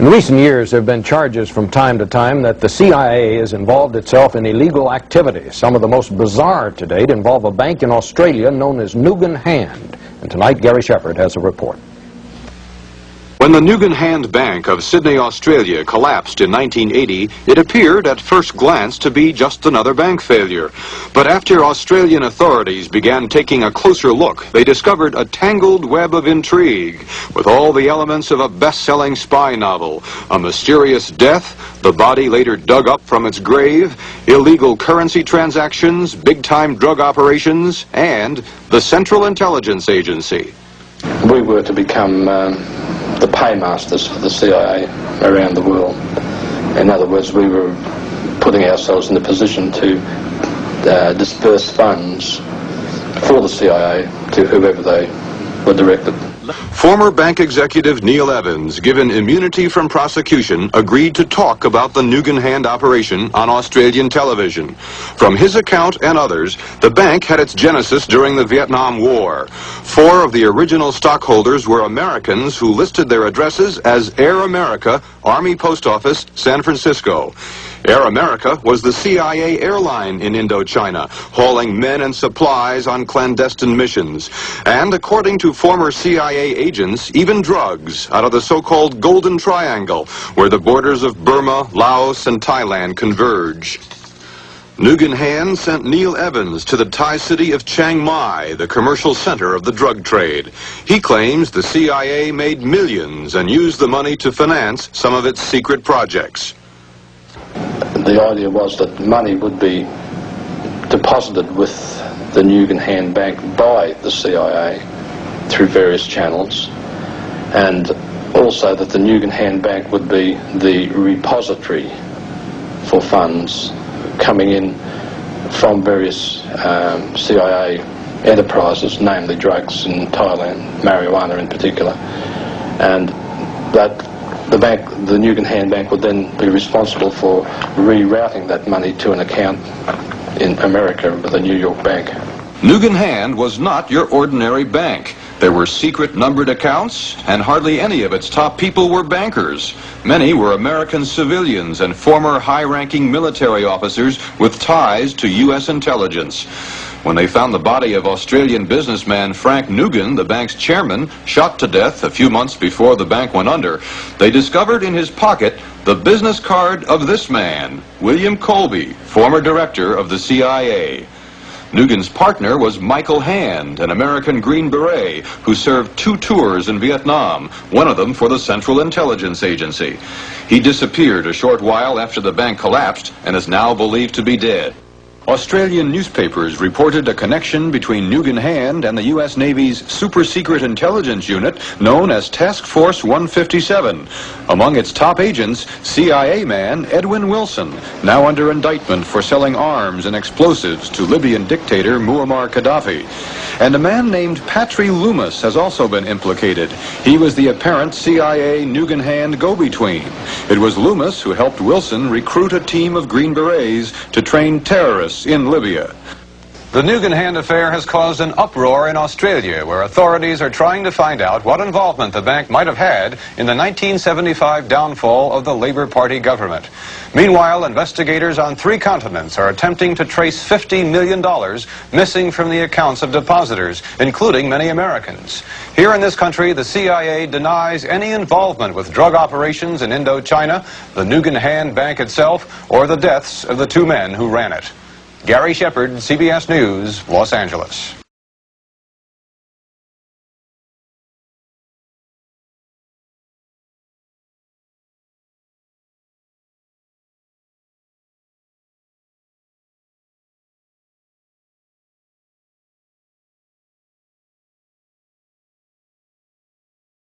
In recent years, there have been charges from time to time that the CIA has involved itself in illegal activities. Some of the most bizarre to date involve a bank in Australia known as Nugan Hand. And tonight, Gary Shepard has a report. When the Nugan Hand Bank of Sydney, Australia collapsed in 1980, it appeared at first glance to be just another bank failure. But after Australian authorities began taking a closer look, they discovered a tangled web of intrigue with all the elements of a best-selling spy novel: a mysterious death, the body later dug up from its grave, illegal currency transactions, big-time drug operations, and the Central Intelligence Agency. We were to become the paymasters for the CIA around the world. In other words, we were putting ourselves in the position to disperse funds for the CIA to whoever they were directed. Former bank executive Neil Evans, given immunity from prosecution, agreed to talk about the Nugan Hand operation on Australian television. From his account and others, the bank had its genesis during the Vietnam War. 4 of the original stockholders were Americans who listed their addresses as Air America, Army Post Office, San Francisco. Air America was the CIA airline in Indochina, hauling men and supplies on clandestine missions. And according to former CIA agents, even drugs out of the so-called Golden Triangle, where the borders of Burma, Laos, and Thailand converge. Nugan Hand sent Neil Evans to the Thai city of Chiang Mai, the commercial center of the drug trade. He claims the CIA made millions and used the money to finance some of its secret projects. The idea was that money would be deposited with the Nugan Hand Bank by the CIA through various channels, and also that the Nugan Hand Bank would be the repository for funds coming in from various CIA enterprises, namely drugs in Thailand, marijuana in particular, and that the Nugan Hand Bank would then be responsible for rerouting that money to an account in America with a New York bank. Nugan Hand was not your ordinary bank. There were secret numbered accounts, and hardly any of its top people were bankers. Many were American civilians and former high-ranking military officers with ties to U.S. intelligence. When they found the body of Australian businessman Frank Nugan, the bank's chairman, shot to death a few months before the bank went under, they discovered in his pocket the business card of this man, William Colby, former director of the CIA. Nugan's partner was Michael Hand, an American Green Beret who served 2 tours in Vietnam, one of them for the Central Intelligence Agency. He disappeared a short while after the bank collapsed and is now believed to be dead. Australian newspapers reported a connection between Nugan Hand and the U.S. Navy's super-secret intelligence unit known as Task Force 157. Among its top agents, CIA man Edwin Wilson, now under indictment for selling arms and explosives to Libyan dictator Muammar Gaddafi. And a man named Patry Loomis has also been implicated. He was the apparent CIA Nugan Hand go-between. It was Loomis who helped Wilson recruit a team of Green Berets to train terrorists in Libya. The Nugan Hand affair has caused an uproar in Australia, where authorities are trying to find out what involvement the bank might have had in the 1975 downfall of the Labour Party government. Meanwhile, investigators on 3 continents are attempting to trace $50 million missing from the accounts of depositors, including many Americans. Here in this country, the CIA denies any involvement with drug operations in Indochina, the Nugan Hand Bank itself, or the deaths of the 2 men who ran it. Gary Shepard, CBS News, Los Angeles.